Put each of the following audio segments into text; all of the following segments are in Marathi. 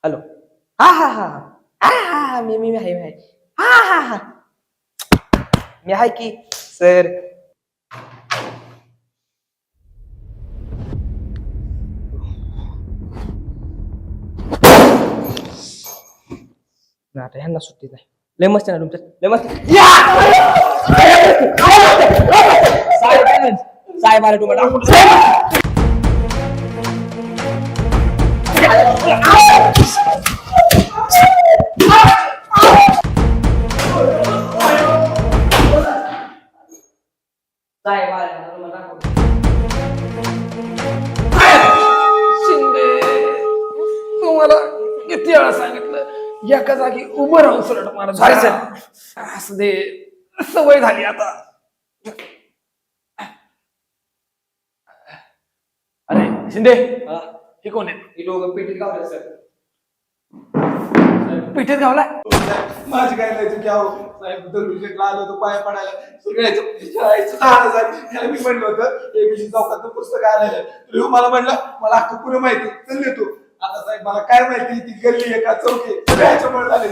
हॅलो. हा हा हा हा हा हा मी आहे मी आहे. हा हा हा मी आहे की सर. आता ह्यांना सुट्टी नाही. लय मस्त आहे ना तुमचं, लय मस्त. साहेब साहेब आले तुम्हाला. साहेब आले तुम्हाला. शिंदे, तुम्हाला किती वेळा सांगितलं एका जागी उभं राहून सरळ मारा. सॉरी सर, असं दे, सवय झाली आता. अरे शिंदे, हे कोण आहे? हे लोक पेटीत गावले सर. पेटीत गावला? माझी काय नाही तू क्या हो साहेब दरविषयला आलो तो पाया पडायला सगळ्याचं मी म्हणलं होतं एबीसी चौकात पुस्तक आलेलं तुला मला म्हणलं मला अख्खं पुरं माहिती चल देतो. आता साहेब मला काय माहिती ती गल्ली आहे का चौकी सगळ्याच्यामुळे झाले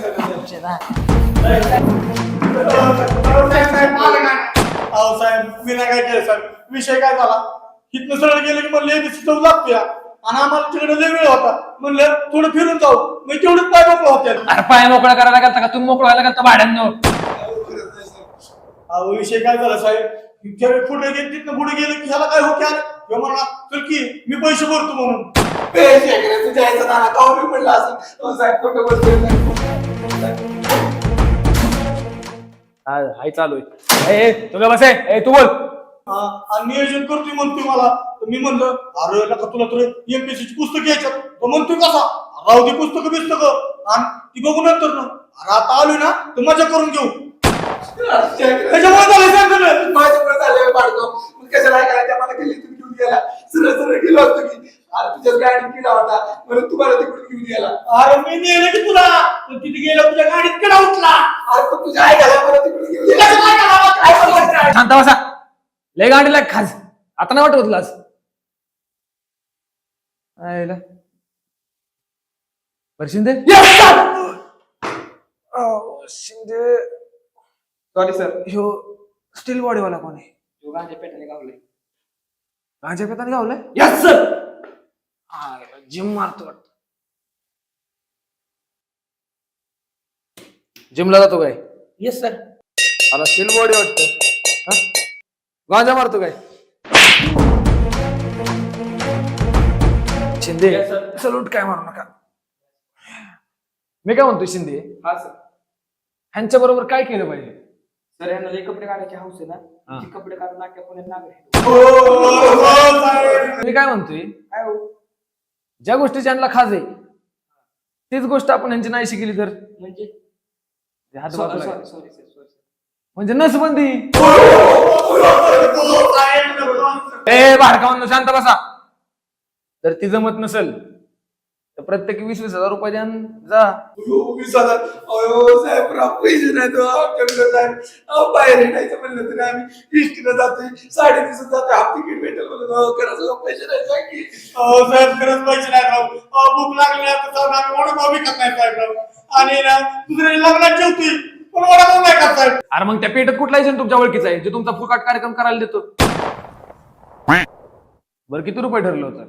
अहो साहेब मी नाही काय केलं साहेब विषय काय झाला इथनं सरळ गेलं की म्हणलं एबीसी चौक लागतोया आणि आम्हाला तिकडे लय वेळ होता म्हणलं थोडं फिरून जाऊ मग तेवढंच पाय मोकळं होत्या. अरे पाय मोकळा करायला लागता का तुम्ही मोकळा व्हायला लागता भाड्यांनो? अहो विषय काय झाला साहेब ज्यावेळी पुढे गेले तिथनं पुढे गेलं की ह्याला काय होते अरे म्हणा चल की मी पैसे भरतो म्हणून जायचं ना का मी म्हणलं असं साहेब खोटं बोलतोय. हाय चालू आहे. तुला बस आहे तू बोल. आणि नियोजन करतोय म्हणतोय मला मी म्हणलं अरे नका तुला तर एमपीएससीची पुस्तक घ्यायच्यात तो म्हणतोय कसा राहू दे पुस्तक आणि ती बघू नंतर ना अरे आता आलोय ना तर मजा करून घेऊ त्याच्यामुळे झालं सांग माझ्याकडे झाले बाळको कशाला करायचं मला गेली तुम्ही घेऊन गेला सरळ गेलो असतो की अरे तुझ्याच गाडीत किडा होता म्हणून तुम्हाला तिकडून घेऊन गेला. अरे मी नेलं की तुला तिथे गेलो तुझ्या गाडीत किडा उठला अरे पण तुझ्या आई घाला मला तिकडून घेऊन गेला. शांत बसा. लय गाडीला खास आता नाही वाटत तुलाच. बरं शिंदे शिंदे सॉरी सर ह्यो स्टील बॉडीवाला कोण आहे? गांजा पेटाने गावले. गांजा पेताने गावलाय? Yes sir. जिम मारतो वाटत. जिमला जातो काय? Yes sir. आता स्टील बॉडी वाटत. गांजा मारतो काय? शिंदे सलूट काय मारू नका. मी काय म्हणतो शिंदे, हा सर. ह्यांच्या बरोबर काय केलं पाहिजे? सर यांना जे कपडे काढायचे हौस आहे ना ते कपडे काढून नाक्या पुण्यात नागरे. मी काय म्हणतोय, काय हो ज्या गोष्टी ज्यांना खाज आहे तीच गोष्ट आपण यांची नाही शिकली तर म्हणजे हात सॉरी बाजूला. सॉरी सर म्हणजे नसबंदी. भाडकावून शांत बसा. जर ती जमत नसेल तर प्रत्येक 20,000 रुपये द्या जा. 20,000 अयो साहेब पैसे नाही तो साहेब बाहेर हिंडायचं म्हणलं तरी आम्ही इष्टीला जातोय 3.5 जातोय हाफ तिकीट भेटेल म्हणून करायचं पैसे नाही की साहेब खरंच पैसे नाही राव भूक लागली आता जाऊन आम्ही वडापाव विकत नाही साहेब राव आणि ना दुसऱ्या लग्नात जेवतोय पण वडापाव नाही खात साहेब. अरे मग त्या पेटत कुठला एजंट तुमच्या ओळखीचा आहे जे तुमचा फुकाट कार्यक्रम करायला देतो? बरं किती रुपये ठरलं होतं?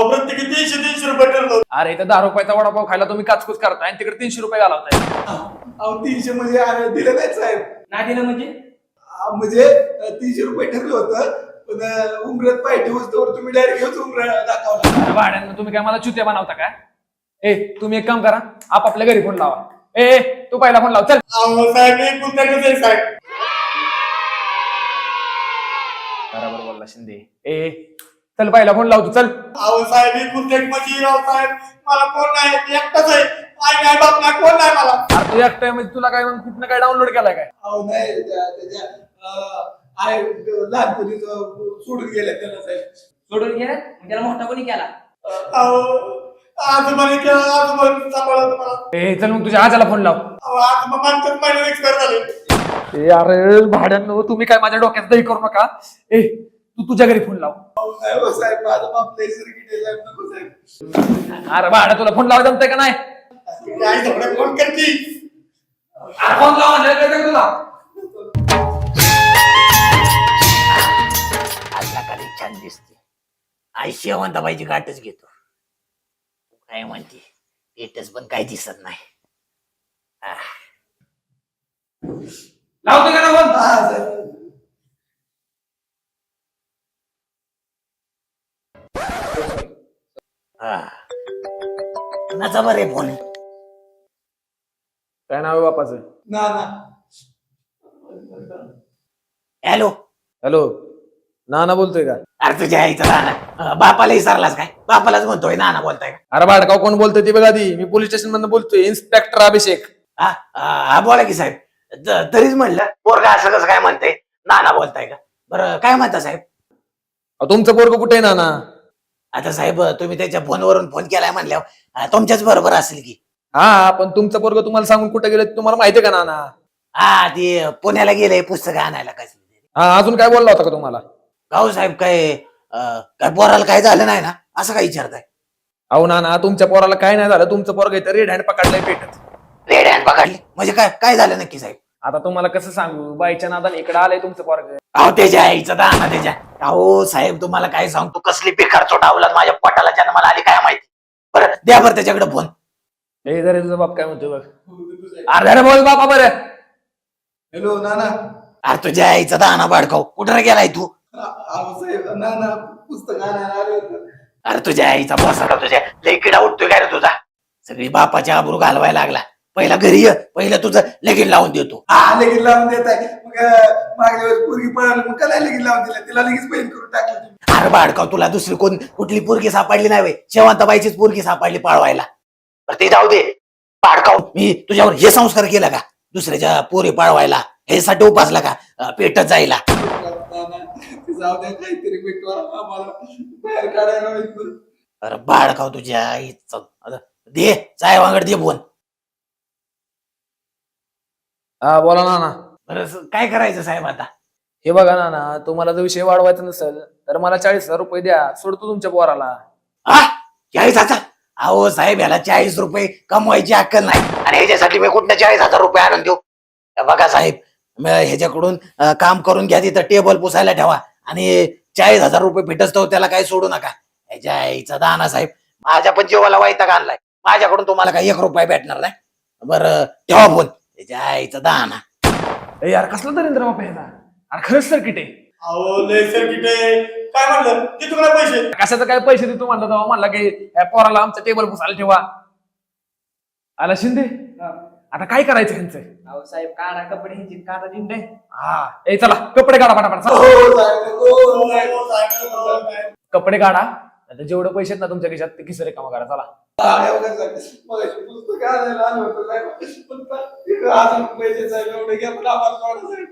प्रत्येकी 300 रुपये ठरलं. अरे इथं 10 रुपयाचा वडापाव खायला तुम्ही काचकूच करताय आणि तिकडे 300 रुपये घालवताय. अहो 300 म्हणजे दिलं नाही साहेब. नाही दिलं म्हणजे? म्हणजे 300 रुपये ठरलं होतं पण उमरत पाहिजे वस्तूवर तुम्ही डायरेक्ट घेऊन उमर दाखवला. भाड्यानं तुम्ही काय मला चुत्या बनवता काय? तुम्ही एक काम करा, आपापल्या घरी फोन लावा. तू पहिला फोन लाव चल. साहेब एक पुस्तकच आहे साहेब. बरोबर बोलला शिंदे. चल पहिला फोन लावतो चल. साहेब एक पुस्तक म्हणजे राव साहेब मला कोण नाही एकटाच आहे आई नाही बाप नाही कोण नाही मला. तू एकटा म्हणजे तुला काय कुठनं काय डाउनलोड केलाय काय? अहो नाही त्याच्या आहे लहानपणी सोडून गेले त्याला साहेब. सोडून गेला त्याला मोठा कोणी केला? आजोबाने केलं आजोबाने सांभाळलं मला. चल मग तुझ्या आजाला फोन लाव. आजोबा माणसात महिन्यात एक्सपायर झाले. अरे भाड्यानं तुम्ही काय माझ्या डोक्यात दही करू नका. तू तुझ्या घरी फोन लाव. साहेब माझा बाप साहेब नको साहेब. अरे भाड्या तुला फोन लावा जमतंय का नाही? काय थोडं फोन करती फोन लावा नाही तुला आजला कधी छान दिसते आई शेवंताबाईची गाठच घेतो काय म्हणते पेटच पण काही दिसत नाही लावतो का ना फोन हा साहेब कुणाचा बरे फोन काय नाव आहे बापाचं? ना हॅलो हॅलो, नाना बोलतोय का? अरे तुझ्या आईचा नाना बापाला विसरलास काय बापालाच म्हणतोय नाना बोलताय का अरे भाडकाव कोण बोलतोय ती बघा आधी. मी पोलीस स्टेशन मधून बोलतोय, इन्स्पेक्टर अभिषेक. हा बोला की साहेब तरीच म्हणलं पोरगा असं कसं काय म्हणतंय नाना बोलताय का बरं काय म्हणता साहेब तुमचं पोरग कुठे आहे नाना? आता साहेब तुम्ही त्याच्या फोनवरून फोन केलाय म्हणल्यावर तुमच्याच बरोबर असेल की हा, पण तुमचं पोरग तुम्हाला सांगून कुठे गेलं तुम्हाला माहितीये का नाना? हा ते पुण्याला गेले पुस्तक आणायला कसली हा, अजून काय बोलला होता का तुम्हाला? गाव साहेब काय पोराला काय झालं नाही ना असं काय विचारताय अहो नाना, तुमच्या पोराला काय नाही झालं. तुमचं पोरग इथं रेड हँड पकडलंय पेटत. रेड हँड पकडली म्हणजे काय काय झालं नक्की साहेब आता तुम्हाला कसं सांगू, बाईच्या नादाने इकडे आलंय तुमचं पोरग. अहो त्याच्या आईचा दाना त्याच्या अहो साहेब तुम्हाला काय सांगतो कसली बेकार चोटावला माझ्या पोटाला जन्माला आली काय माहिती बरं द्या बरं त्याच्याकडे फोन हे जरा तुझा बाप काय म्हणतोय बघ. अरे बोल बापा बरं. हॅलो नाना अरे तुझ्या आईचा दाना बाडकाव कुठं गेलाय तू साहेब नाना पुस्तक आणायला आले होते अरे तुझ्या आईचा बसा तुझ्या लई किडा उठतोय काय रे तुझा सगळी बापाच्या आबरू घालवायला लागला पहिला घरी ये पहिलं तुझं लगीन लावून देतो हा लगेच लावून देत आहे मग मागल्या वेळेस पोरगी पळाली मग काय लगेच लावून दिला तिला लगेच पैन करून टाकलं तुम्ही अरे बाडकाव तुला दुसरी कुठली पोरगी सापडली नाही वे शेवंताबाईचीच पोरगी सापडली पाळवायला तर ते जाऊ दे बाडकाव मी तुझ्यावर हे संस्कार केला का दुसऱ्याच्या पोरी पाळवायला ह्यासाठी उपासला का पेटत जायला ते जाऊ द्या काहीतरी भेटवा आम्हाला बाहेर काढायला होईल. अरे बाडकाव तुझ्या आईचं दे चाय वांगड दे बोन हा बोला नाना. बरं काय करायचं साहेब आता हे बघा नाना, तुम्हाला जर विषय वाढवायचा नसेल तर मला 40,000 रुपये द्या, सोडतो तुमच्या पोराला. हा 40,000 अहो साहेब याला 40 रुपये कमवायची अक्कल नाही आणि ह्याच्यासाठी मी कुठं 40,000 रुपये आणून देऊ बघा साहेब ह्याच्याकडून काम करून घ्या तिथं टेबल पुसायला ठेवा आणि 40,000 रुपये भेटतो त्याला काही सोडू नका ह्याच्या आईचा दाना साहेब माझ्या पण जीवाला वैताग आणलाय माझ्याकडून तुम्हाला काही 1 रुपया भेटणार नाही बरं ठेवा फोन ह्याच्या आईचा दाना ए यार, कसला नरेंद्र बापा ह्याचा? अरे खरंच सर्किट आहे. अहो लय सर्किट आहे काय म्हणलं ते तुला पैसे कशाचं काय पैसे देतो म्हणलं तेव्हा म्हणला की या पोराला आमचं टेबल पुसायला ठेवा. आला शिंदे, आता काय करायचं ह्यांचं? अहो साहेब काढा कपडे ह्यांची काढा दिंडे. हा, ए चला कपडे काढा पटापट चला. हो साहेब हो साहेब कपडे काढा, आता जेवढे पैसे आहेत ना तुमच्या खिशात ते खिसरे कामा करा चला. पुस्तक आणायला आलो होतो साहेब पण अजून पैसे साहेब एवढे घ्या पण आम्हाला सोडा साहेब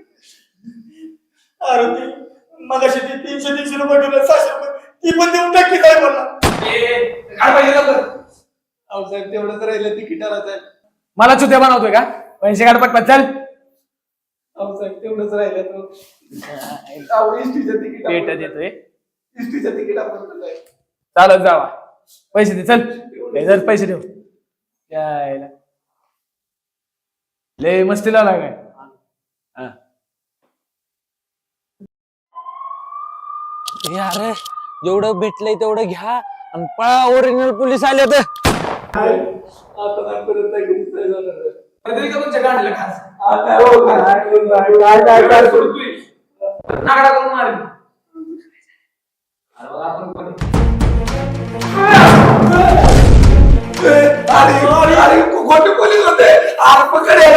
अरे ती मगाशी ती 300 रुपये ठेवलं 600 रुपये ती पण देऊन टाकली काय मला काय पाहिजे लवकर अहो साहेब तेवढंच राहिलं तिकिटाला साहेब मला चुत्या बनवतोय का? पैसे काढ पटपट चल. अहो साहेब तेवढंच राहिलं तो अहो इष्टीचं तिकीट पेट देतोय, इष्टीचं तिकीट आपण चालत जावा. पैसे दे चल. हे जर पैसे देऊ यायला लय मस्ती लावला काय? यार जेवढं भेटलंय तेवढं घ्या आणि पळा ओरिजिनल पोलीस आले तर आता नाही परत काय घरी जायचं नाही. तरी का तुमच्या गाडीला खास आता हो काय सोडतोय नागडा करून मारेल. अरे बघा आपण कोणी- अरे खोटे पोलीस होते आर पकडे